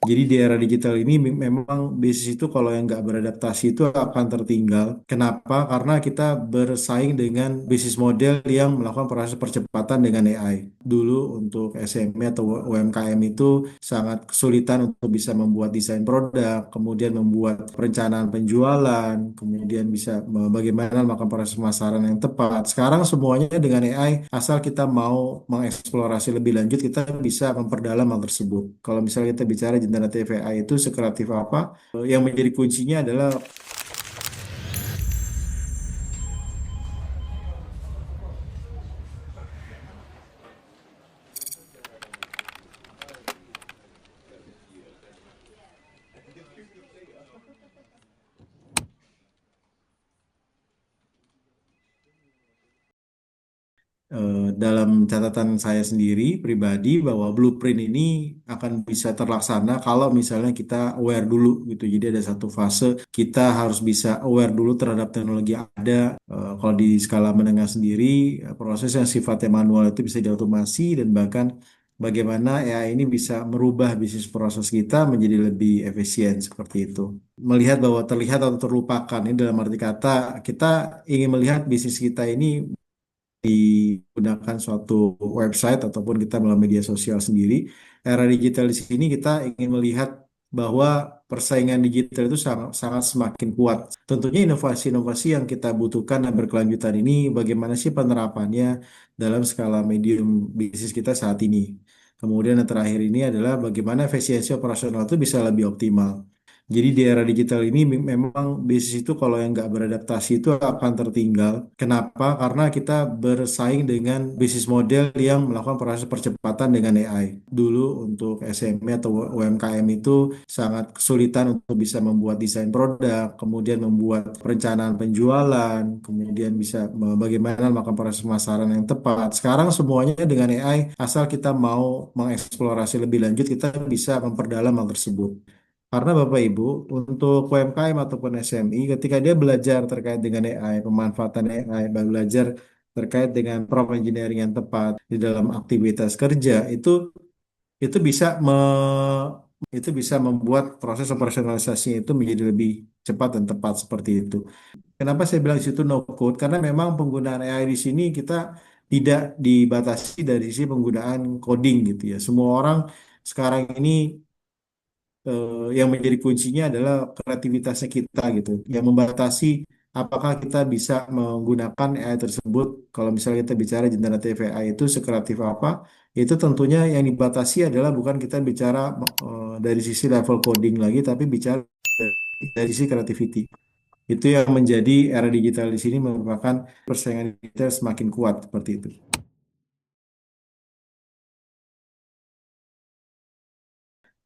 Jadi di era digital ini memang bisnis itu kalau yang nggak beradaptasi itu akan tertinggal. Kenapa? Karena kita bersaing dengan bisnis model yang melakukan proses percepatan dengan AI. Dulu untuk SME atau UMKM itu sangat kesulitan untuk bisa membuat desain produk, kemudian membuat perencanaan penjualan, kemudian bisa bagaimana melakukan proses pemasaran yang tepat. Sekarang semuanya dengan AI, asal kita mau mengeksplorasi lebih lanjut, kita bisa memperdalam hal tersebut. Kalau misalnya kita bicara generatif AI itu sekreatif apa, yang menjadi kuncinya adalah dalam catatan saya sendiri pribadi bahwa blueprint ini akan bisa terlaksana kalau misalnya kita aware dulu gitu. Jadi ada satu fase kita harus bisa aware dulu terhadap teknologi yang ada. Kalau di skala menengah sendiri, proses yang sifatnya manual itu bisa diotomasi dan bahkan bagaimana AI ini bisa merubah bisnis proses kita menjadi lebih efisien seperti itu. Melihat bahwa terlihat atau terlupakan ini dalam arti kata kita ingin melihat bisnis kita ini digunakan suatu website ataupun kita melalui media sosial sendiri. Era digital di sini kita ingin melihat bahwa persaingan digital itu sangat, sangat semakin kuat. Tentunya inovasi-inovasi yang kita butuhkan dan berkelanjutan ini bagaimana sih penerapannya dalam skala medium bisnis kita saat ini. Kemudian yang terakhir ini adalah bagaimana efisiensi operasional itu bisa lebih optimal. Jadi di era digital ini memang bisnis itu kalau yang nggak beradaptasi itu akan tertinggal. Kenapa? Karena kita bersaing dengan bisnis model yang melakukan proses percepatan dengan AI. Dulu untuk SME atau UMKM itu sangat kesulitan untuk bisa membuat desain produk, kemudian membuat perencanaan penjualan, kemudian bisa bagaimana melakukan proses pemasaran yang tepat. Sekarang semuanya dengan AI, asal kita mau mengeksplorasi lebih lanjut, kita bisa memperdalam hal tersebut. Karena Bapak Ibu, untuk UMKM ataupun SMI, ketika dia belajar terkait dengan AI, pemanfaatan AI, belajar terkait dengan prompt engineering yang tepat di dalam aktivitas kerja, itu bisa itu bisa membuat proses operasionalisasi itu menjadi lebih cepat dan tepat seperti itu. Kenapa saya bilang di situ no code? Karena memang penggunaan AI di sini kita tidak dibatasi dari sisi penggunaan coding gitu ya. Semua orang sekarang ini yang menjadi kuncinya adalah kreativitasnya kita gitu, yang membatasi apakah kita bisa menggunakan AI tersebut. Kalau misalnya kita bicara generatif AI itu sekreatif apa, itu tentunya yang dibatasi adalah bukan kita bicara dari sisi level coding lagi, tapi bicara dari sisi creativity. Itu yang menjadi era digital di sini merupakan persaingan digital semakin kuat seperti itu.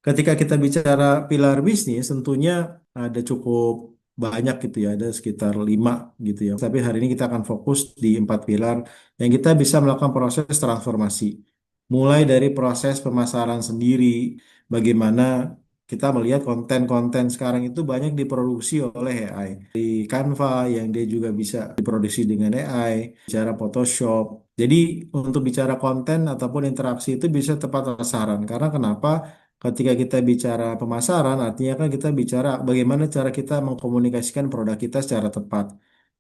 Ketika kita bicara pilar bisnis, tentunya ada cukup banyak gitu ya, ada sekitar 5 gitu ya. Tapi hari ini kita akan fokus di 4 pilar yang kita bisa melakukan proses transformasi. Mulai dari proses pemasaran sendiri, bagaimana kita melihat konten-konten sekarang itu banyak diproduksi oleh AI. Di Canva yang dia juga bisa diproduksi dengan AI, bicara Photoshop. Jadi untuk bicara konten ataupun interaksi itu bisa tepat sasaran. Karena kenapa? Ketika kita bicara pemasaran, artinya kan kita bicara bagaimana cara kita mengkomunikasikan produk kita secara tepat.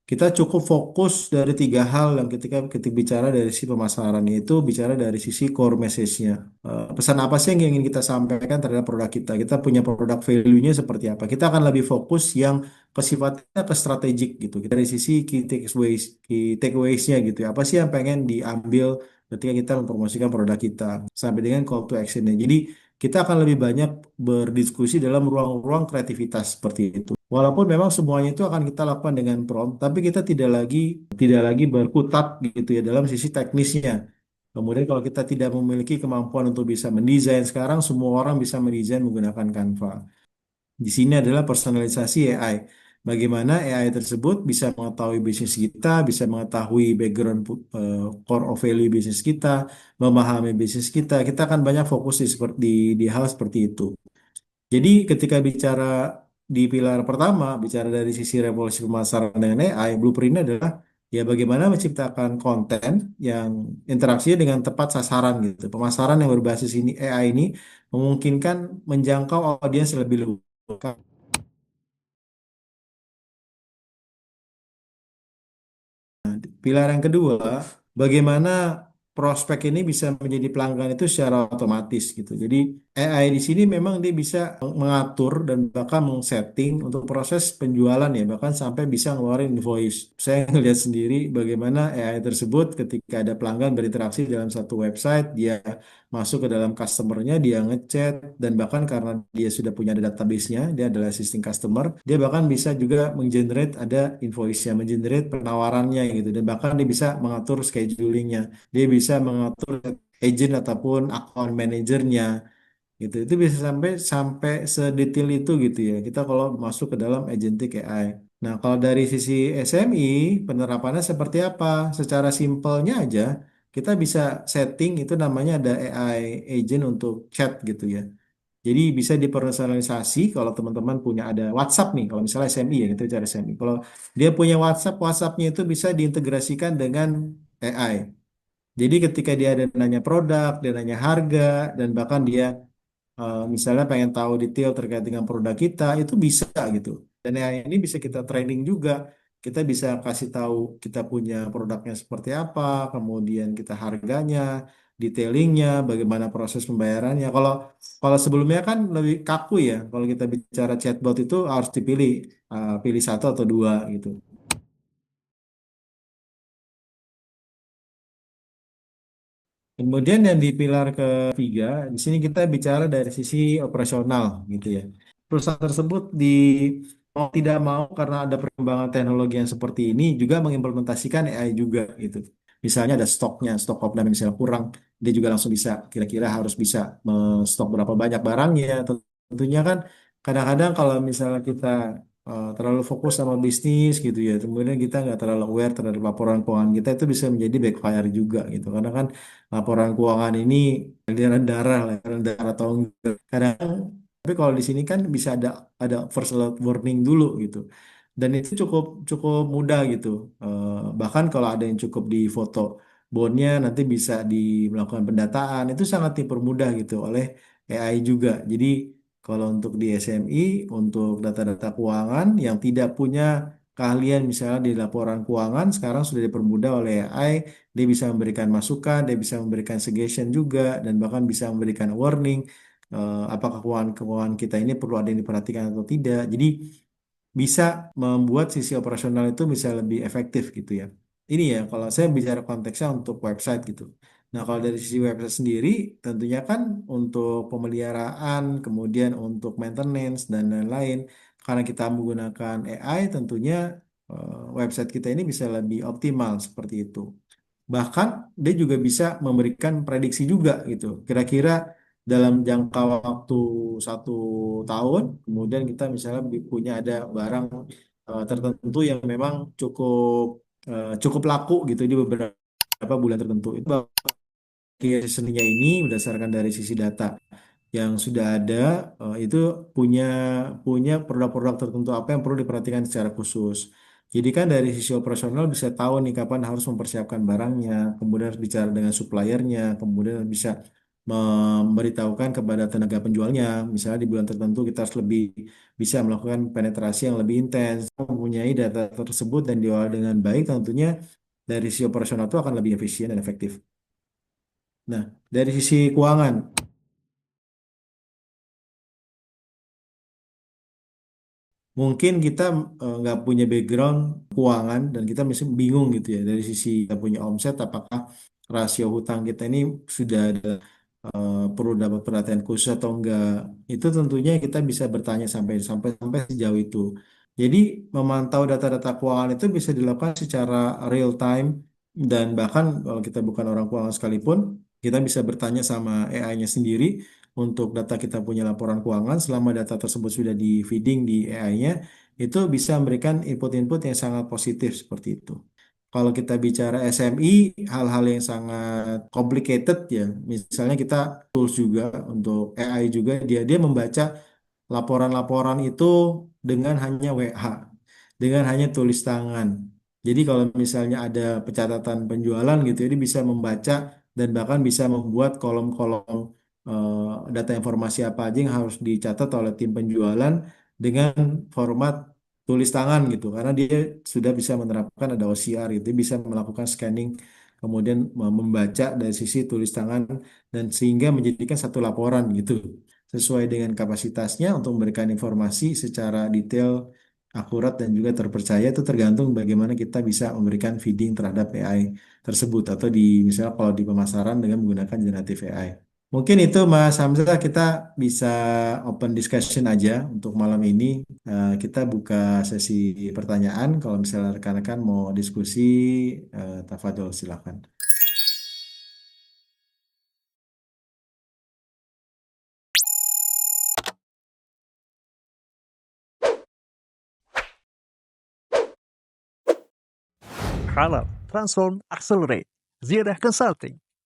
Kita cukup fokus dari 3 hal yang ketika kita bicara dari sisi pemasaran, yaitu bicara dari sisi core message-nya. Pesan apa sih yang ingin kita sampaikan terhadap produk kita? Kita punya produk value-nya seperti apa? Kita akan lebih fokus yang ke sifatnya ke strategik gitu. Kita dari sisi key takeaways-nya gitu ya. Apa sih yang pengen diambil ketika kita mempromosikan produk kita sampai dengan call to action-nya. Jadi kita akan lebih banyak berdiskusi dalam ruang-ruang kreativitas seperti itu. Walaupun memang semuanya itu akan kita lakukan dengan prompt, tapi kita tidak lagi berkutat gitu ya dalam sisi teknisnya. Kemudian kalau kita tidak memiliki kemampuan untuk bisa mendesain, sekarang semua orang bisa mendesain menggunakan Canva. Di sini adalah personalisasi AI. Bagaimana AI tersebut bisa mengetahui bisnis kita, bisa mengetahui background core of value bisnis kita, memahami bisnis kita. Kita akan banyak fokus di hal seperti itu. Jadi ketika bicara di pilar pertama, bicara dari sisi revolusi pemasaran dengan AI, blueprint adalah Ya bagaimana menciptakan konten yang interaksinya dengan tepat sasaran gitu. Pemasaran yang berbasis ini AI ini memungkinkan menjangkau audiens lebih luas. Pilar yang kedua, bagaimana prospek ini bisa menjadi pelanggan itu secara otomatis gitu. Jadi AI di sini memang dia bisa mengatur dan bahkan mengsetting untuk proses penjualan ya, bahkan sampai bisa ngeluarin invoice. Saya ngelihat sendiri bagaimana AI tersebut ketika ada pelanggan berinteraksi dalam satu website, dia masuk ke dalam customernya, dia ngechat dan bahkan karena dia sudah punya ada database-nya, dia adalah existing customer, dia bahkan bisa juga menggenerate ada invoice-nya, menggenerate penawarannya gitu dan bahkan dia bisa mengatur schedulingnya, dia bisa mengatur agent ataupun account manajernya gitu. Itu bisa sampai sampai sedetail itu gitu ya. Kita kalau masuk ke dalam agentic AI. Nah, kalau dari sisi SMI, penerapannya seperti apa? Secara simpelnya aja, kita bisa setting itu namanya ada AI agent untuk chat gitu ya. Jadi bisa dipersonalisasi kalau teman-teman punya ada WhatsApp nih, kalau misalnya SMI ya, kita bicara SMI. Kalau dia punya WhatsApp, WhatsApp-nya itu bisa diintegrasikan dengan AI. Jadi ketika dia ada nanya produk, dia nanya harga, dan bahkan dia misalnya pengen tahu detail terkait dengan produk kita, itu bisa gitu. Dan AI ini bisa kita training juga. Kita bisa kasih tahu kita punya produknya seperti apa, kemudian kita harganya, detailingnya, bagaimana proses pembayarannya. Kalau kalau sebelumnya kan lebih kaku ya. Kalau kita bicara chatbot itu harus dipilih, pilih satu atau dua gitu. Kemudian yang di pilar ketiga, di sini kita bicara dari sisi operasional gitu ya. Perusahaan tersebut mau tidak mau karena ada perkembangan teknologi yang seperti ini juga mengimplementasikan AI juga gitu. Misalnya ada stoknya, stok opname misalnya kurang, dia juga langsung bisa kira-kira harus bisa stok berapa banyak barangnya. Tentunya kan kadang-kadang kalau misalnya kita terlalu fokus sama bisnis gitu ya, kemudian kita nggak terlalu aware terhadap laporan keuangan kita itu bisa menjadi backfire juga gitu. Karena kan laporan keuangan ini aliran darah, aliran darah atau enggak. Kadang, tapi kalau di sini kan bisa ada first alert warning dulu gitu. Dan itu cukup cukup mudah gitu. Bahkan kalau ada yang cukup di foto bondnya nanti bisa melakukan pendataan itu sangat dipermudah gitu oleh AI juga. Jadi kalau untuk di SMI, untuk data-data keuangan yang tidak punya keahlian misalnya di laporan keuangan sekarang sudah dipermudah oleh AI. Dia bisa memberikan masukan, dia bisa memberikan suggestion juga, dan bahkan bisa memberikan warning apakah keuangan-keuangan kita ini perlu ada yang diperhatikan atau tidak. Jadi bisa membuat sisi operasional itu bisa lebih efektif gitu ya. Ini ya kalau saya bicara konteksnya untuk website gitu. Nah kalau dari sisi website sendiri tentunya kan untuk pemeliharaan, kemudian untuk maintenance dan lain-lain, karena kita menggunakan AI tentunya website kita ini bisa lebih optimal seperti itu. Bahkan dia juga bisa memberikan prediksi juga gitu. Kira-kira dalam jangka waktu 1 tahun, kemudian kita misalnya punya ada barang tertentu yang memang cukup laku gitu di beberapa bulan tertentu. Itu seninya ini berdasarkan dari sisi data yang sudah ada itu punya punya produk-produk tertentu apa yang perlu diperhatikan secara khusus. Jadi kan dari sisi operasional bisa tahu nih kapan harus mempersiapkan barangnya, kemudian harus bicara dengan suppliernya, kemudian bisa memberitahukan kepada tenaga penjualnya, misalnya di bulan tertentu kita harus lebih bisa melakukan penetrasi yang lebih intens, mempunyai data tersebut dan diolah dengan baik, tentunya dari sisi operasional itu akan lebih efisien dan efektif. Nah, dari sisi keuangan, mungkin kita nggak punya background keuangan dan kita masih bingung gitu ya dari sisi kita punya omset, apakah rasio hutang kita ini sudah ada perlu dapat perhatian khusus atau enggak. Itu tentunya kita bisa bertanya sampai sampai sampai sejauh itu. Jadi memantau data-data keuangan itu bisa dilakukan secara real time dan bahkan kalau kita bukan orang keuangan sekalipun, kita bisa bertanya sama AI-nya sendiri untuk data kita punya laporan keuangan selama data tersebut sudah di feeding di AI-nya itu bisa memberikan input-input yang sangat positif seperti itu. Kalau kita bicara SMI, hal-hal yang sangat complicated ya, misalnya kita tools juga untuk AI juga dia membaca laporan-laporan itu dengan hanya WH, dengan hanya tulis tangan. Jadi kalau misalnya ada pencatatan penjualan gitu, ini bisa membaca dan bahkan bisa membuat kolom-kolom data informasi apa aja yang harus dicatat oleh tim penjualan dengan format tulis tangan gitu. Karena dia sudah bisa menerapkan ada OCR gitu, dia bisa melakukan scanning kemudian membaca dari sisi tulis tangan dan sehingga menjadikan satu laporan gitu sesuai dengan kapasitasnya untuk memberikan informasi secara detail, akurat dan juga terpercaya itu tergantung bagaimana kita bisa memberikan feeding terhadap AI tersebut atau di misalnya kalau di pemasaran dengan menggunakan generative AI. Mungkin itu Mas Hamzah kita bisa open discussion aja untuk malam ini. Kita buka sesi pertanyaan. Kalau misalnya rekan-rekan mau diskusi, tafadhol silakan. Halal, Transform, Accelerate, Ziyada Consulting.